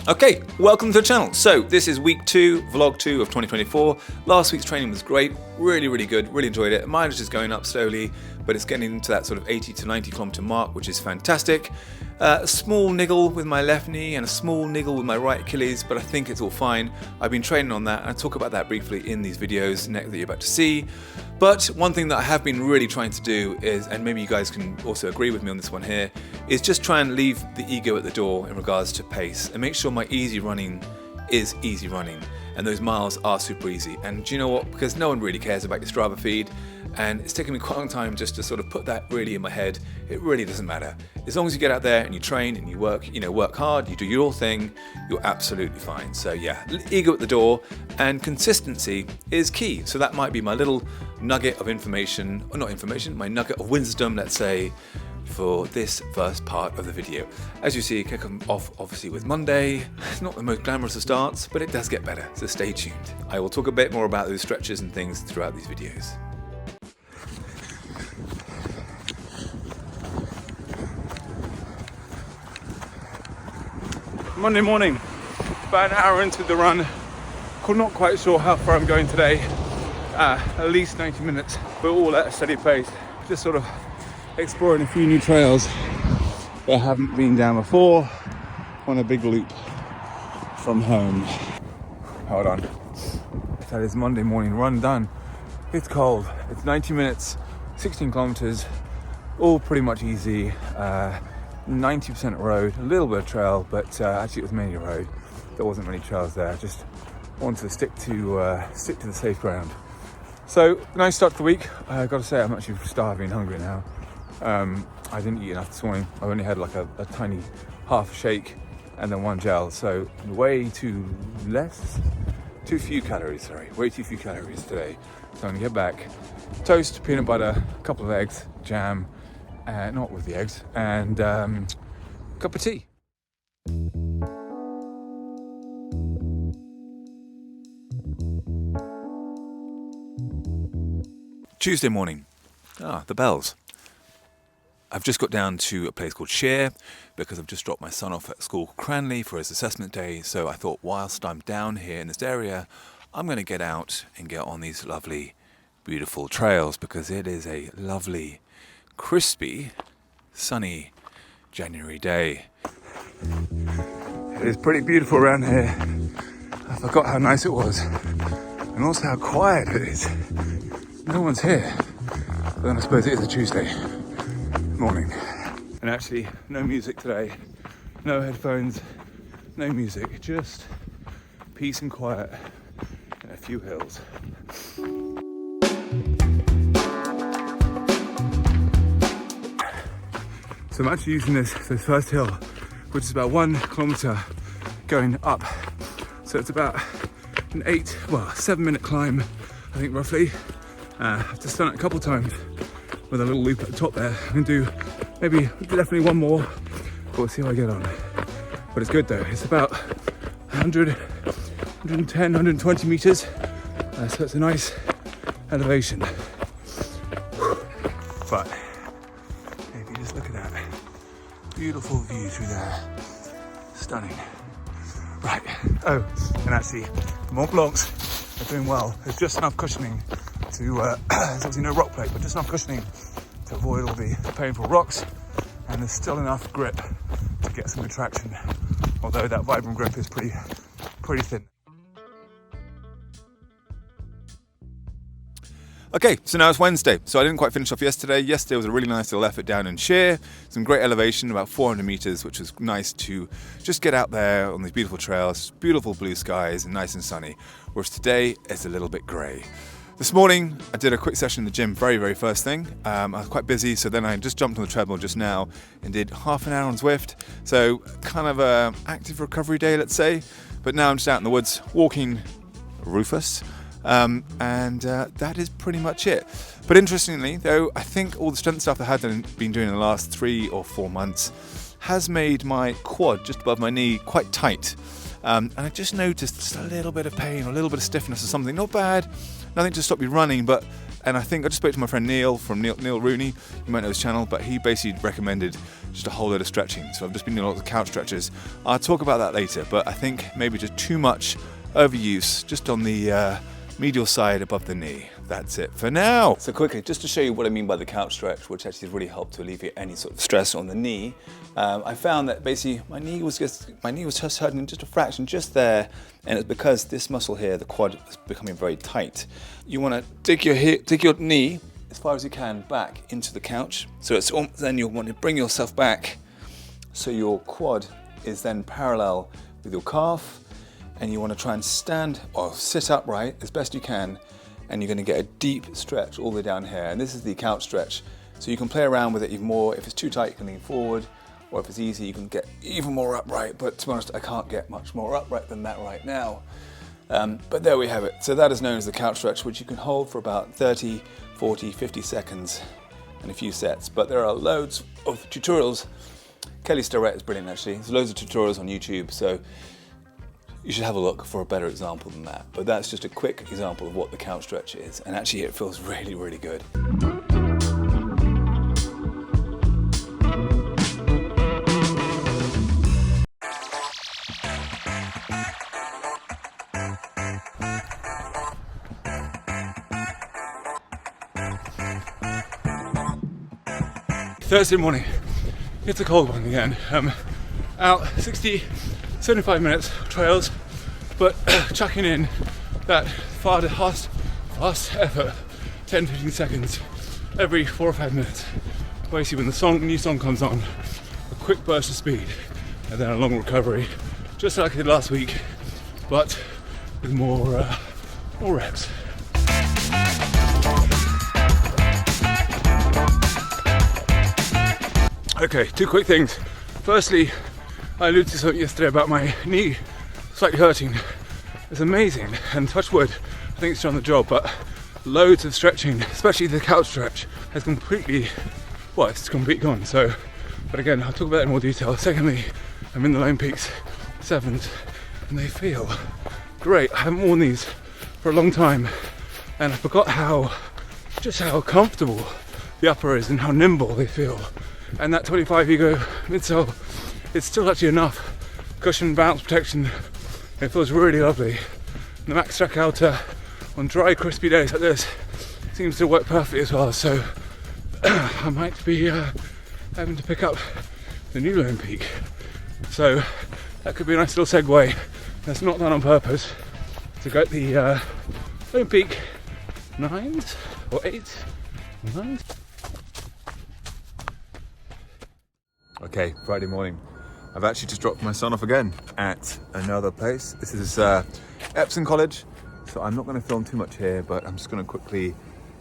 Okay, welcome to the channel. So this is week 2, vlog 2 of 2024. Last week's training was great, really good, really enjoyed it. Mileage is going up slowly, but it's getting into that sort of 80 to 90 kilometer mark, which is fantastic. A small niggle with my left knee and a small niggle with my right Achilles, but I think it's all fine. I've been training on that, and I talk about that briefly in these videos that you're about to see. But one thing that I have been really trying to do is, and maybe you guys can also agree with me on this one here, is just try and leave the ego at the door in regards to pace and make sure my easy running is easy running and those miles are super easy. And do you know what? Because no one really cares about your Strava feed, and it's taken me quite a long time just to sort of put that really in my head. It really doesn't matter. As long as you get out there and you train and you work hard, you do your thing, you're absolutely fine. So yeah, ego at the door, and consistency is key. So that might be my little nugget of information, or not information, my nugget of wisdom, let's say, for this first part of the video. As you see, kick off obviously with Monday. It's not the most glamorous of starts, but it does get better, so stay tuned. I will talk a bit more about those stretches and things throughout these videos. Monday morning, about an hour into the run. Not quite sure how far I'm going today. At least 90 minutes, but all at a steady pace. Just sort of exploring a few new trails that I haven't been down before on a big loop from home. Hold on. That is Monday morning run done. It's cold. It's 90 minutes, 16 kilometers, all pretty much easy. 90% road, a little bit of trail, but actually it was mainly road. There wasn't many trails there. Just wanted to stick to the safe ground. So nice start to the week. I got to say, I'm actually starving and hungry now. I didn't eat enough this morning. I only had like a tiny half shake and then one gel. So way too few calories today. So I'm gonna get back, toast, peanut butter, a couple of eggs, jam, not with the eggs, and cup of tea. Tuesday morning. The bells. I've just got down to a place called Shere because I've just dropped my son off at school Cranley for his assessment day. So I thought, whilst I'm down here in this area, I'm going to get out and get on these lovely, beautiful trails because it is a lovely, crispy, sunny January day. It is pretty beautiful around here. I forgot how nice it was, and also how quiet it is. No one's here. But then I suppose it is a Tuesday morning. And actually, no music today. No headphones, no music. Just peace and quiet and a few hills. So I'm actually using this first hill, which is about 1 kilometer going up. So it's about an 7-minute climb, I think, roughly. I've just done it a couple times with a little loop at the top there. I'm gonna do definitely one more, but we'll see how I get on. But it's good though. It's about 100, 110, 120 meters. So it's a nice elevation. But if you just look at that, beautiful view through there. Stunning. Right. Oh, and actually, the Mont Blancs are doing well. There's just enough cushioning to, there's obviously no rock plate, but just enough cushioning to avoid all the painful rocks, and there's still enough grip to get some good traction, although that Vibram grip is pretty thin. Okay, so now it's Wednesday. So I didn't quite finish off yesterday. Yesterday was a really nice little effort down in Shere. Some great elevation, about 400 meters, which was nice to just get out there on these beautiful trails, beautiful blue skies, and nice and sunny. Whereas today, it's a little bit grey. This morning, I did a quick session in the gym, very first thing. I was quite busy, so then I just jumped on the treadmill just now and did half an hour on Zwift. So kind of a active recovery day, let's say. But now I'm just out in the woods, walking Rufus. And that is pretty much it. But interestingly, though, I think all the strength stuff I had been doing in the last 3 or 4 months has made my quad just above my knee quite tight. And I just noticed just a little bit of pain or a little bit of stiffness or something. Not bad, nothing to stop you running, but and I think I just spoke to my friend Neil from Neil Rooney. You might know his channel, but he basically recommended just a whole load of stretching. So I've just been doing lots of couch stretches. I'll talk about that later, but I think maybe just too much overuse just on the medial side above the knee. That's it for now. So quickly, just to show you what I mean by the couch stretch, which actually really helped to alleviate any sort of stress on the knee. I found that basically my knee was just hurting just a fraction just there, and it's because this muscle here, the quad, is becoming very tight. You want to dig your knee as far as you can back into the couch. So it's then you'll want to bring yourself back so your quad is then parallel with your calf, and you want to try and stand or sit upright as best you can, and you're going to get a deep stretch all the way down here. And this is the couch stretch. So you can play around with it even more. If it's too tight, you can lean forward, or if it's easy, you can get even more upright. But to be honest, I can't get much more upright than that right now. But there we have it. So that is known as the couch stretch, which you can hold for about 30, 40, 50 seconds and a few sets. But there are loads of tutorials. Kelly Starrett is brilliant, actually. There's loads of tutorials on YouTube. So you should have a look for a better example than that. But that's just a quick example of what the couch stretch is. And actually it feels really, really good. Thursday morning, it's a cold one again. Out 60, 75 minutes trails, but chucking in that fast effort, 10, 15 seconds every 4 or 5 minutes. Basically when the new song comes on, a quick burst of speed and then a long recovery, just like I did last week, but with more reps. Okay, two quick things. Firstly, I alluded to something yesterday about my knee slightly hurting. It's amazing, and touch wood, I think it's done the job, but loads of stretching, especially the couch stretch, has completely gone. So, but again, I'll talk about that in more detail. Secondly, I'm in the Lone Peaks 7s, and they feel great. I haven't worn these for a long time, and I forgot how comfortable the upper is and how nimble they feel. And that 25 Ego midsole, it's still actually enough cushion, bounce, protection. It feels really lovely. And the Max Track Outer on dry, crispy days like this seems to work perfectly as well. So I might be having to pick up the new Lone Peak. So that could be a nice little segue. That's not done on purpose. To get the Lone Peak 9s or 8s or 9s. Okay, Friday morning. I've actually just dropped my son off again at another place. This is Epsom College, so I'm not going to film too much here, but I'm just going to quickly,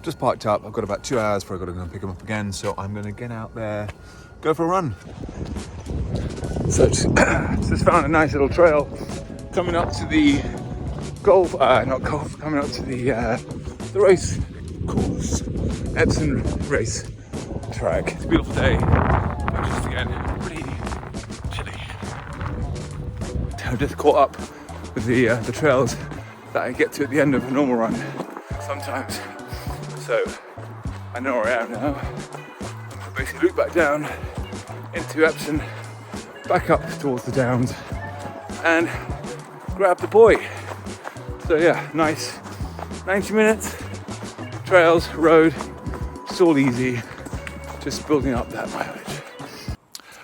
just parked up. I've got about 2 hours before I've got to go and pick him up again, so I'm going to get out there, go for a run. So just found a nice little trail coming up to the coming up to the race course, Epsom race track. It's a beautiful day. Just again, pretty chilly. I've just caught up with the trails that I get to at the end of a normal run sometimes. So I know where I am now. I'm going to basically loop back down into Epsom, back up towards the Downs, and grab the boy. So yeah, nice 90 minutes, trails, road, it's all easy, just building up that mileage.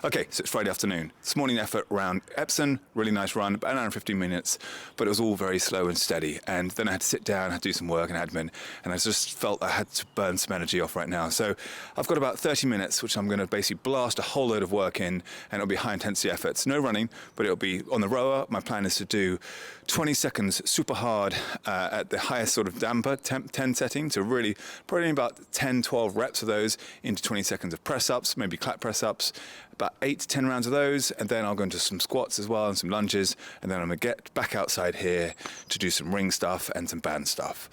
Okay, so it's Friday afternoon. This morning effort around Epsom, really nice run, about an hour and 15 minutes, but it was all very slow and steady. And then I had to sit down, I had to do some work and admin, and I just felt I had to burn some energy off right now. So I've got about 30 minutes, which I'm going to basically blast a whole load of work in, and it'll be high intensity efforts. No running, but it'll be on the rower. My plan is to do 20 seconds super hard at the highest sort of damper, 10 setting, to really probably about 10, 12 reps of those into 20 seconds of press-ups, maybe clap press-ups, about 8 to 10 rounds of those, and then I'll go into some squats as well and some lunges, and then I'm going to get back outside here to do some ring stuff and some band stuff.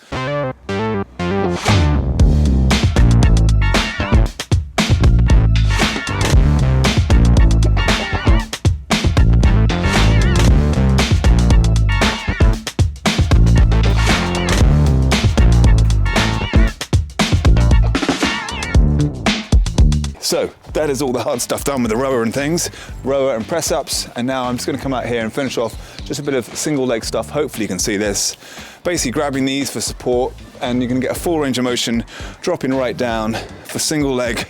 So that is all the hard stuff done with the rower and things, rower and press ups. And now I'm just gonna come out here and finish off just a bit of single leg stuff. Hopefully you can see this. Basically grabbing these for support, and you can get a full range of motion, dropping right down for single leg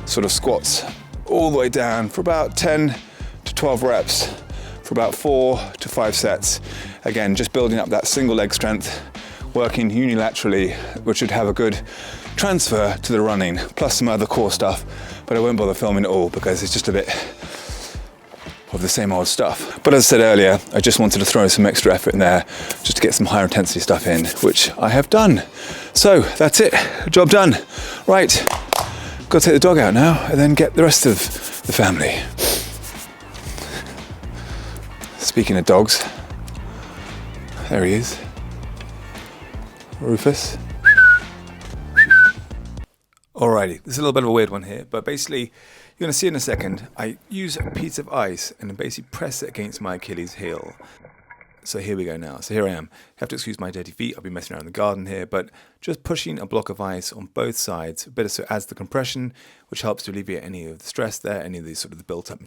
sort of squats, all the way down for about 10 to 12 reps for about 4 to 5 sets. Again, just building up that single leg strength, working unilaterally, which should have a good transfer to the running, plus some other core stuff, but I won't bother filming it all because it's just a bit of the same old stuff. But as I said earlier, I just wanted to throw some extra effort in there just to get some higher intensity stuff in, which I have done. So that's it, job done. Right, got to take the dog out now and then get the rest of the family. Speaking of dogs, there he is, Rufus. Alrighty, this is a little bit of a weird one here, but basically, you're going to see in a second, I use a piece of ice and then basically press it against my Achilles heel. So here we go now. So here I am. You have to excuse my dirty feet. I'll be messing around in the garden here, but just pushing a block of ice on both sides, a bit of so it adds the compression, which helps to alleviate any of the stress there, any of the sort of the built up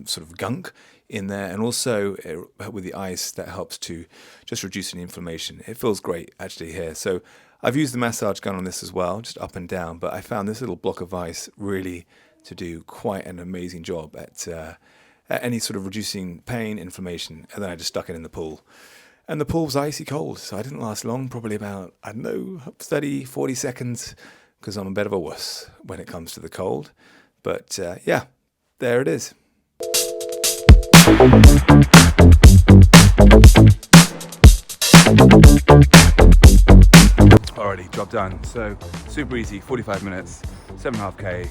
sort of gunk in there, and also with the ice that helps to just reduce any inflammation. It feels great actually here. So I've used the massage gun on this as well, just up and down, but I found this little block of ice really to do quite an amazing job at any sort of reducing pain, inflammation, and then I just stuck it in the pool. And the pool was icy cold, so I didn't last long, probably about, I don't know, 30, 40 seconds, because I'm a bit of a wuss when it comes to the cold. But yeah, there it is. Alrighty, job done. So super easy, 45 minutes, 7.5K,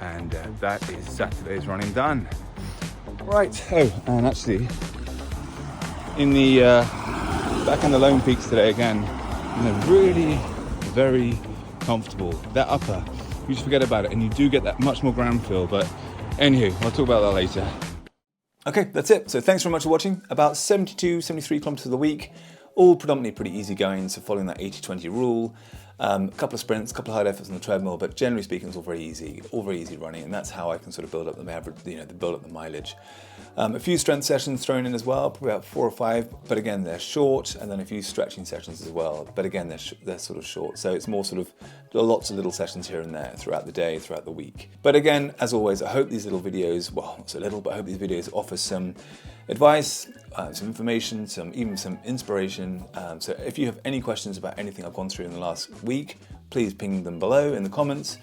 and that is Saturday's running done. Right, oh, and actually, in the back in the Lone Peaks today again, really very comfortable. That upper, you just forget about it, and you do get that much more ground feel. But anywho, I'll talk about that later. Okay, that's it. So thanks very much for watching. About 72, 73 kilometers of the week, all predominantly pretty easy going, so following that 80-20 rule. A couple of sprints, a couple of hard efforts on the treadmill, but generally speaking, it's all very easy running, and that's how I can sort of build up the average, build up the mileage. A few strength sessions thrown in as well, probably about 4 or 5, but again, they're short, and then a few stretching sessions as well, but again, they're sort of short, so it's more sort of lots of little sessions here and there throughout the day, throughout the week. But again, as always, I hope these little videos, well, not so little, but I hope these videos offer some advice, some information, even some inspiration. So if you have any questions about anything I've gone through in the last week, please ping them below in the comments.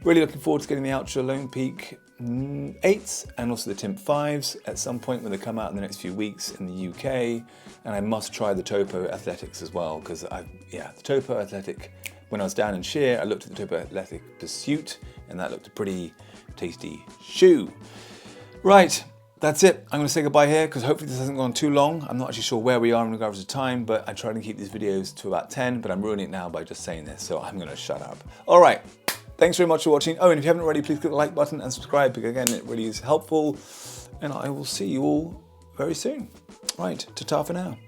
Really looking forward to getting the Ultra Lone Peak 8s and also the Timp 5s at some point when they come out in the next few weeks in the UK. And I must try the Topo Athletics as well, because the Topo Athletic, when I was down in Shere, I looked at the Topo Athletic Pursuit, and that looked a pretty tasty shoe. Right. That's it. I'm going to say goodbye here because hopefully this hasn't gone too long. I'm not actually sure where we are in regards to time, but I try to keep these videos to about 10, but I'm ruining it now by just saying this, so I'm going to shut up. All right. Thanks very much for watching. Oh, and if you haven't already, please click the like button and subscribe because, again, it really is helpful. And I will see you all very soon. Right. Ta-ta for now.